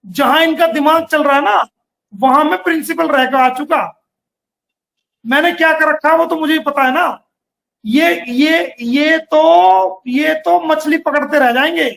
जहां इनका दिमाग चल रहा है ना, वहां मैं प्रिंसिपल रह कर आ चुका। मैंने क्या कर रखा है वो तो मुझे ही पता है ना। ये तो मछली पकड़ते रह जाएंगे,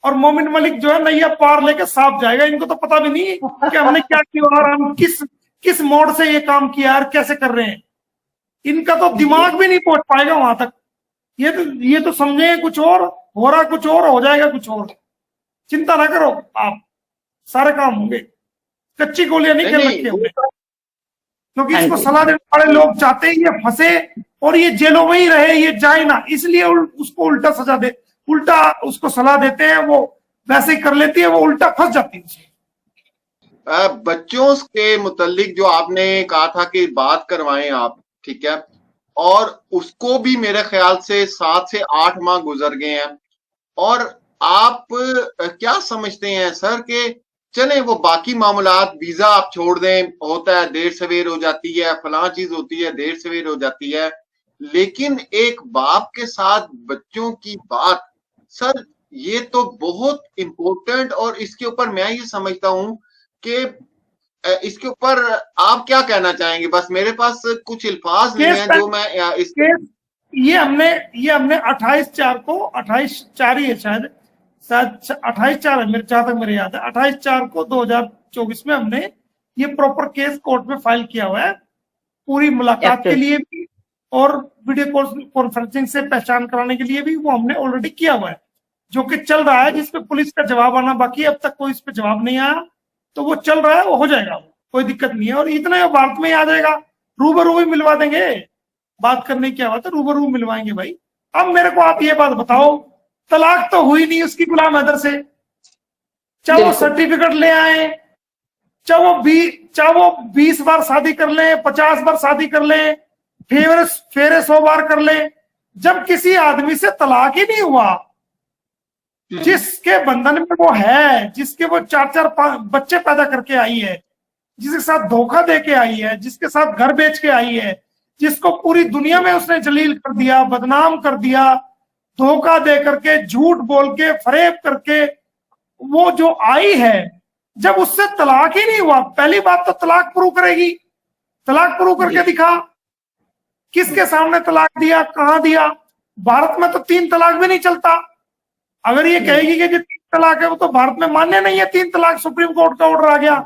और मोमिन मलिक जो है नैया पार लेके साफ जाएगा। इनको तो पता भी नहीं कि हमने क्या किया और हम किस किस मोड से ये काम किया और कैसे कर रहे हैं। इनका तो दिमाग भी नहीं पहुंच पाएगा वहां तक। ये तो समझे कुछ और, हो रहा कुछ और, हो जाएगा कुछ और। चिंता ना करो आप, सारे काम होंगे। कच्ची गोलियां नहीं खेल रखी हमने, क्योंकि इसको सलाह देने वाले लोग चाहते हैं ये फंसे और ये जेलों में ही रहे, ये जाए ना, इसलिए उसको उल्टा सजा दे, उल्टा उसको सलाह देते हैं। वो वैसे ही कर लेती है, वो उल्टा फंस जाती है। बच्चों के मुतालिक जो आपने कहा था कि बात करवाएं आप, ठीक है, और उसको भी मेरे ख्याल से 7 से 8 माह गुजर गए हैं। और आप क्या समझते हैं सर कि चले वो बाकी मामलात, वीजा आप छोड़ दें, होता है देर सवेर हो जाती है, फलां चीज होती है देर सवेर हो जाती है, लेकिन एक बाप के साथ बच्चों की बात, सर ये तो बहुत इंपॉर्टेंट। और इसके ऊपर मैं ये समझता हूं कि इसके ऊपर आप क्या कहना चाहेंगे? बस मेरे पास कुछ अल्फाज नहीं है जो मैं इस ये हमने 28/4 को, 28/4 ही है शायद 28/4 है मेरे, जहां तक मेरे याद है 28/4 को 2024 में हमने ये प्रॉपर केस कोर्ट में फाइल किया हुआ है, पूरी मुलाकात के लिए भी और वीडियो कॉन्फ्रेंसिंग से पहचान कराने के लिए भी। वो हमने ऑलरेडी किया हुआ है, जो कि चल रहा है, जिसपे पुलिस का जवाब आना बाकी है। अब तक कोई इस पे जवाब नहीं आया, तो वो चल रहा है, वो हो जाएगा, कोई दिक्कत नहीं है। और इतना भारत में ही आ जाएगा, रूबरू भी मिलवा देंगे। बात करने की क्या बात है, रूबरू मिलवाएंगे भाई। अब मेरे को आप ये बात बताओ, तलाक तो हुई नहीं उसकी गुलाम हैदर से, चाहे वो सर्टिफिकेट ले आए, चाहे वो 20 बार शादी कर ले, 50 बार शादी कर ले, फेरे 100 बार कर ले, जब किसी आदमी से तलाक ही नहीं हुआ, जिसके बंधन में वो है, जिसके वो 4-4 बच्चे पैदा करके आई है, जिसके साथ धोखा दे के आई है, जिसके साथ घर बेच के आई है, जिसको पूरी दुनिया में उसने जलील कर दिया, बदनाम कर दिया, धोखा दे करके, झूठ बोल के, फरेब करके वो जो आई है, जब उससे तलाक ही नहीं हुआ, पहली बात तो तलाक प्रूव करेगी, तलाक प्रूव करके दिखा। किसके सामने तलाक दिया, कहां दिया? भारत में तो 3 तलाक भी नहीं चलता। अगर ये कहेगी कि 3 तलाक है, वो तो भारत में मान्य नहीं है 3 तलाक, सुप्रीम कोर्ट का ऑर्डर आ गया।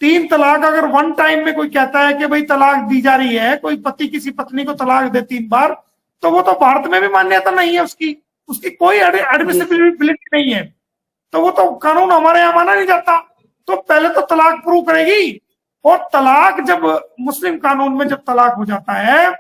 3 तलाक अगर वन टाइम में कोई कहता है कि भाई तलाक दी जा रही है, कोई पति किसी पत्नी को तलाक दे 3 बार, तो वो तो भारत में भी मान्यता नहीं है उसकी कोई एडमिसिबिलिटी नहीं है, तो वो तो कानून हमारे यहाँ माना नहीं जाता। तो पहले तो तलाक प्रूव करेगी। और तलाक जब मुस्लिम कानून में जब तलाक हो जाता है,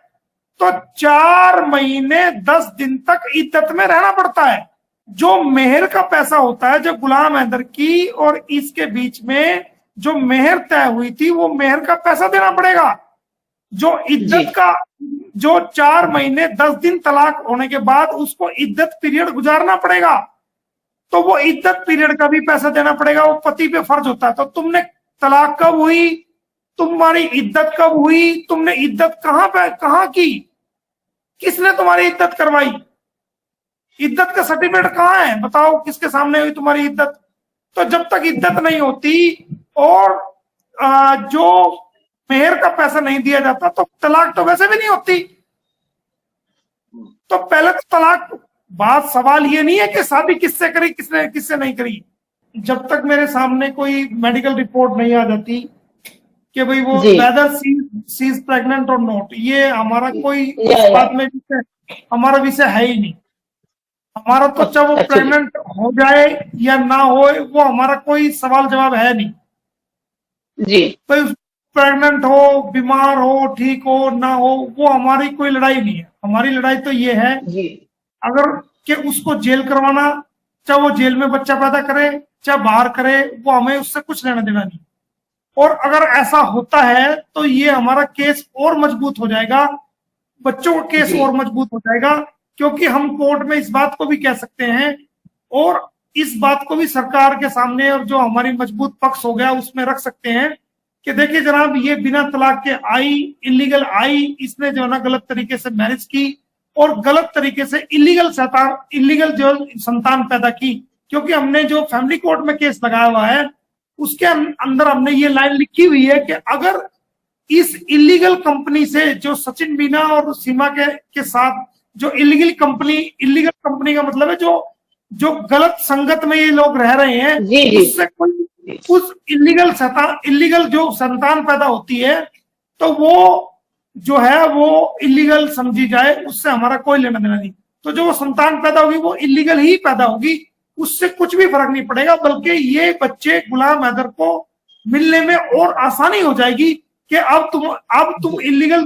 तो 4 महीने 10 दिन तक इद्दत में रहना पड़ता है। जो मेहर का पैसा होता है, जो गुलाम हैदर की और इसके बीच में जो मेहर तय हुई थी, वो मेहर का पैसा देना पड़ेगा। जो इद्दत का, जो 4 महीने 10 दिन तलाक होने के बाद उसको इद्दत पीरियड गुजारना पड़ेगा, तो वो इद्दत पीरियड का भी पैसा देना पड़ेगा। वो पति पे फर्ज होता है। तो तुमने तलाक कब हुई, तुम्हारी इद्दत कब हुई, तुमने इद्दत कहां की, किसने तुम्हारी इद्दत करवाई, इद्दत का सर्टिफिकेट कहां है, बताओ किसके सामने हुई तुम्हारी इद्दत? तो जब तक इद्दत नहीं होती और जो मेहर का पैसा नहीं दिया जाता, तो तलाक तो वैसे भी नहीं होती। तो पहले तो तलाक, बात सवाल ये नहीं है कि शादी किससे करी, किससे नहीं करी। जब तक मेरे सामने कोई मेडिकल रिपोर्ट नहीं आ जाती कि भाई वो वेदर शी इज प्रेग्नेंट और नॉट, ये हमारा कोई इस बात में हमारा विषय है ही नहीं। हमारा तो चाहे वो प्रेग्नेंट हो जाए या ना हो, वो हमारा कोई सवाल जवाब है नहीं जी। तो प्रेग्नेंट हो, बीमार हो, ठीक हो ना हो, वो हमारी कोई लड़ाई नहीं है। हमारी लड़ाई तो ये है जी, अगर कि उसको जेल करवाना, चाहे वो जेल में बच्चा पैदा करे चाहे बाहर करे, वो हमें उससे कुछ लेना देना नहीं। और अगर ऐसा होता है तो ये हमारा केस और मजबूत हो जाएगा, बच्चों का केस और मजबूत हो जाएगा, क्योंकि हम कोर्ट में इस बात को भी कह सकते हैं और इस बात को भी सरकार के सामने, और जो हमारी मजबूत पक्ष हो गया उसमें रख सकते हैं कि देखिए जनाब, ये बिना तलाक के आई, इलीगल आई, इसने जो है ना गलत तरीके से मैरिज की और गलत तरीके से इलीगल जो संतान पैदा की, क्योंकि हमने जो फैमिली कोर्ट में केस लगाया हुआ है उसके अंदर हमने ये लाइन लिखी हुई है कि अगर इस इलीगल कंपनी से जो सचिन मीना और सीमा के साथ जो इलीगल कंपनी का मतलब है जो गलत संगत में ये लोग रह रहे हैं, उससे कोई उस इलीगल जो संतान पैदा होती है तो वो जो है वो इलीगल समझी जाए, उससे हमारा कोई लेना देना नहीं। तो जो वो संतान पैदा होगी वो इलीगल ही पैदा होगी, उससे कुछ भी फर्क नहीं पड़ेगा, बल्कि ये बच्चे गुलाम हैदर को मिलने में और आसानी हो जाएगी कि अब तुम इलीगल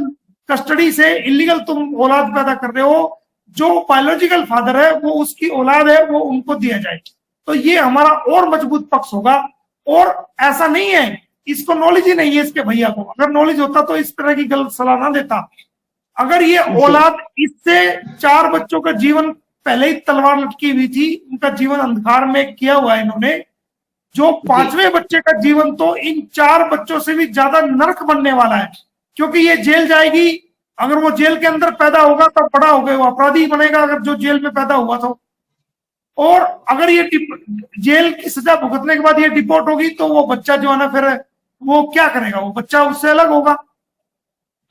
कस्टडी से इलीगल तुम औलाद पैदा कर रहे हो, जो बायोलॉजिकल फादर है वो उसकी औलाद है वो उनको दिया जाए। तो ये हमारा और मजबूत पक्ष होगा। और ऐसा नहीं है, इसको नॉलेज ही नहीं है इसके भैया को, अगर नॉलेज होता तो इस तरह की गलत सलाह ना देता। अगर ये औलाद, इससे 4 बच्चों का जीवन पहले ही तलवार लटकी हुई थी, उनका जीवन अंधकार में किया हुआ है इन्होंने, जो 5वें बच्चे का जीवन तो इन 4 बच्चों से भी ज्यादा नरक बनने वाला है, क्योंकि ये जेल जाएगी। अगर वो जेल के अंदर पैदा होगा तो बड़ा हो गया वो अपराधी बनेगा, अगर जो जेल में पैदा हुआ तो। और अगर ये जेल की सजा भुगतने के बाद ये डिपोर्ट होगी तो वो बच्चा जो है ना, फिर वो क्या करेगा, वो बच्चा उससे अलग होगा,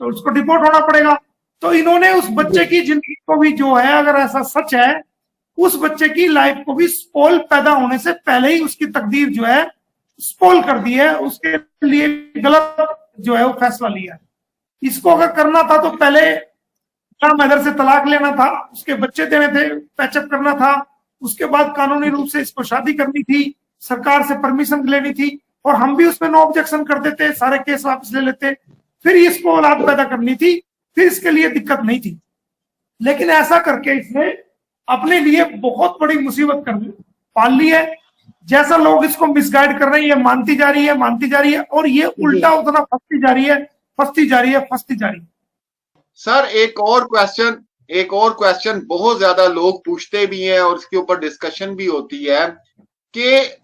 तो उसको डिपोर्ट होना पड़ेगा। तो इन्होंने उस बच्चे की जिंदगी को भी जो है, अगर ऐसा सच है, उस बच्चे की लाइफ को भी स्पॉइल, पैदा होने से पहले ही उसकी तकदीर जो है स्पॉइल कर दी है, उसके लिए गलत जो है वो फैसला लिया है। इसको अगर करना था तो पहले गुलाम हैदर से तलाक लेना था, उसके बच्चे देने थे, पैचअप करना था, उसके बाद कानूनी रूप से इसको शादी करनी थी, सरकार से परमिशन लेनी थी, और हम भी उसमें नो ऑब्जेक्शन कर देते, सारे केस वापस ले लेते, फिर इसको औलाद पैदा करनी थी, फिर इसके लिए दिक्कत नहीं थी। लेकिन ऐसा करके इसने अपने लिए बहुत बड़ी मुसीबत कर पाल ली है। जैसा लोग इसको मिसगाइड कर रहे हैं, ये मानती जा रही है, और ये उल्टा उतना फंसती जा रही है। सर एक और क्वेश्चन बहुत ज्यादा लोग पूछते भी हैं और इसके ऊपर डिस्कशन भी होती है कि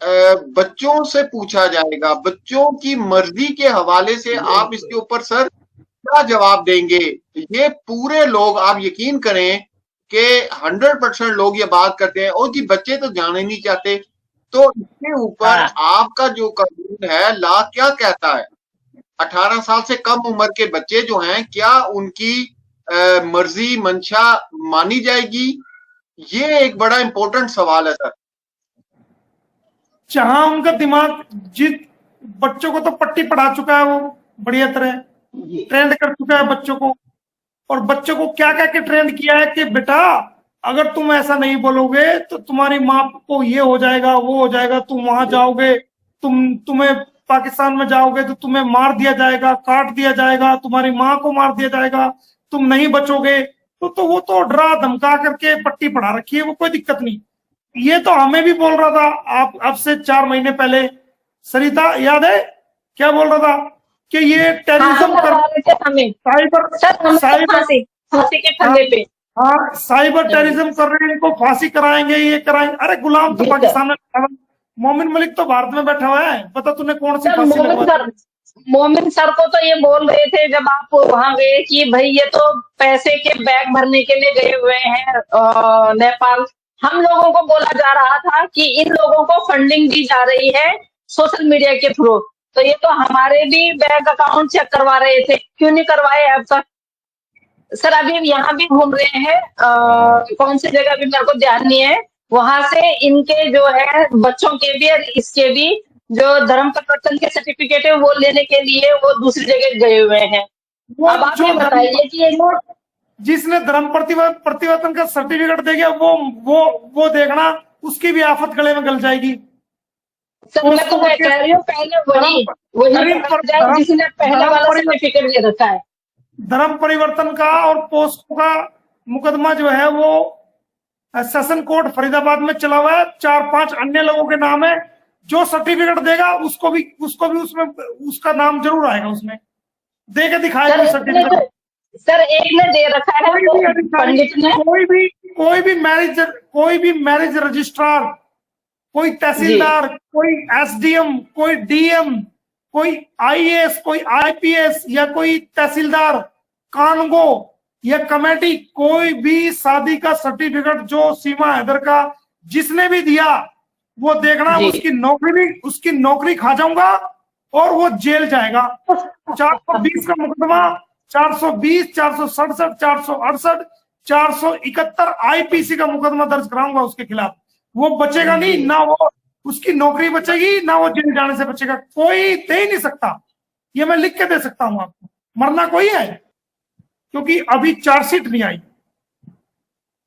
बच्चों से पूछा जाएगा, बच्चों की मर्जी के हवाले से आप इसके ऊपर सर क्या जवाब देंगे? ये पूरे लोग, आप यकीन करें कि 100% लोग ये बात करते हैं और कि बच्चे तो जाने नहीं चाहते, तो इसके ऊपर आपका जो कानून है, ला क्या कहता है? 18 साल से कम उम्र के बच्चे जो हैं, क्या उनकी मर्जी मंशा मानी जाएगी? ये एक बड़ा इंपॉर्टेंट सवाल है सर। जहां उनका दिमाग, जिस बच्चों को तो पट्टी पढ़ा चुका है, वो बढ़िया तरह ट्रेंड कर चुका है बच्चों को, और बच्चों को क्या कह के ट्रेंड किया है कि बेटा अगर तुम ऐसा नहीं बोलोगे तो तुम्हारी माँ को ये हो जाएगा, वो हो जाएगा, तुम वहां जाओगे, तुम्हें पाकिस्तान में जाओगे तो तुम्हें मार दिया जाएगा, काट दिया जाएगा, तुम्हारी माँ को मार दिया जाएगा, तुम नहीं बचोगे। तो वो तो डरा धमका करके पट्टी पढ़ा रखी है, वो कोई दिक्कत नहीं। ये तो हमें भी बोल रहा था आप अब से 4 महीने पहले, सरिता याद है क्या बोल रहा था कि ये टेररिज्म साइबर टेररिज्म कर रहे हैं, इनको फांसी कराएंगे, ये कराएंगे। अरे गुलाम तो पाकिस्तान में बैठा हुआ, मोमिन मलिक तो भारत में बैठा हुआ है, पता तूने कौन सी फांसी लगवाई? मोमिन सर को तो ये बोल रहे थे जब आप वहां गए कि भाई ये तो पैसे के बैग भरने के लिए गए हुए हैं नेपाल। हम लोगों को बोला जा रहा था कि इन लोगों को फंडिंग दी जा रही है सोशल मीडिया के थ्रू, तो ये तो हमारे भी बैंक अकाउंट चेक करवा रहे थे, क्यों नहीं करवाए अब तक? सर अभी यहाँ भी घूम रहे हैं, कौन सी जगह भी मेरे को ध्यान नहीं है, वहां से इनके जो है बच्चों के भी और इसके भी जो धर्म परिवर्तन के सर्टिफिकेट है वो लेने के लिए वो दूसरी जगह गए हुए हैं। अब आप ये बताइए कि जिसने धर्म परिवर्तन का सर्टिफिकेट दे गया वो देखना, उसकी भी आफत गले में गल जाएगी। सर मैं तो कह रही हूँ पहले वही जिसने पहले वाला सर्टिफिकेट ले रखा है। धर्म परिवर्तन का और पोस्को का मुकदमा जो है वो सेशन कोर्ट फरीदाबाद में चला हुआ है, 4-5 अन्य लोगों के नाम है। जो सर्टिफिकेट देगा उसको भी उसमें उसका नाम जरूर आएगा, उसमें दे के दिखाएगा सर्टिफिकेट। सर एक ने दे रखा है, पंडित ने। कोई भी मैरिज रजिस्ट्रार, कोई तहसीलदार, कोई एसडीएम, कोई डीएम, कोई आईएएस, कोई आईपीएस, या कोई तहसीलदार, कानगो या कमेटी, कोई भी शादी का सर्टिफिकेट जो सीमा हैदर का जिसने भी दिया वो देखना, जी। उसकी नौकरी खा जाऊंगा और वो जेल जाएगा। 420 का मुकदमा, 420, 467, 468, 471 आईपीसी का मुकदमा दर्ज कराऊंगा उसके खिलाफ। वो बचेगा नहीं, ना वो उसकी नौकरी बचेगी, ना वो जेल जाने से बचेगा। कोई दे ही नहीं सकता, ये मैं लिख के दे सकता हूं आपको। मरना कोई है, क्योंकि अभी चार्जशीट नहीं आई।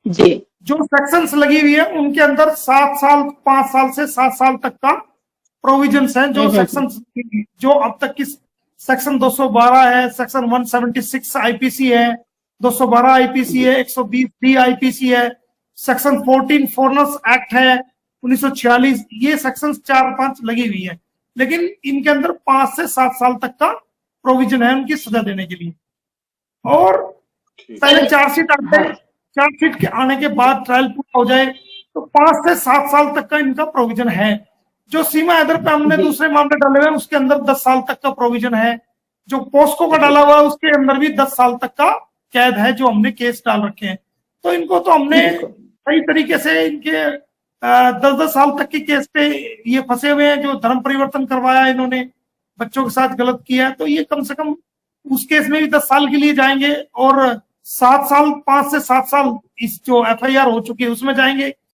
जी। जो सेक्शंस लगी हुई है उनके अंदर 7 साल, 5 साल से 7 साल तक का प्रोविजंस हैं। जो सेक्शंस, जो अब तक की सेक्शन 212 है, सेक्शन 176 आईपीसी है, 212 आईपीसी है, 120 डी आईपीसी है, सेक्शन 14 फॉरेनर्स एक्ट है 1946। ये सेक्शन 4-5 लगी हुई है, लेकिन इनके अंदर 5 से 7 साल तक का प्रोविजन है उनकी सजा देने के लिए। और पहले चार्जशीट आते हैं, चार्जशीट के आने के बाद ट्रायल पूरा हो जाए तो 5 से 7 साल तक का इनका प्रोविजन है। जो सीमा हैदर पे हमने दूसरे मामले डाले हुए हैं उसके अंदर 10 साल तक का प्रोविजन है। जो पोस्को का डाला हुआ है उसके अंदर भी 10 साल तक का कैद है, जो हमने केस डाल रखे हैं। तो इनको तो हमने सही तरीके से इनके 10-10 साल तक के केस पे ये फंसे हुए हैं। जो धर्म परिवर्तन करवाया इन्होंने, बच्चों के साथ गलत किया है, तो ये कम से कम उस केस में भी 10 साल के लिए जाएंगे। और 7 साल, 5 से 7 साल इस जो एफआईआर हो चुकी है उसमें जाएंगे।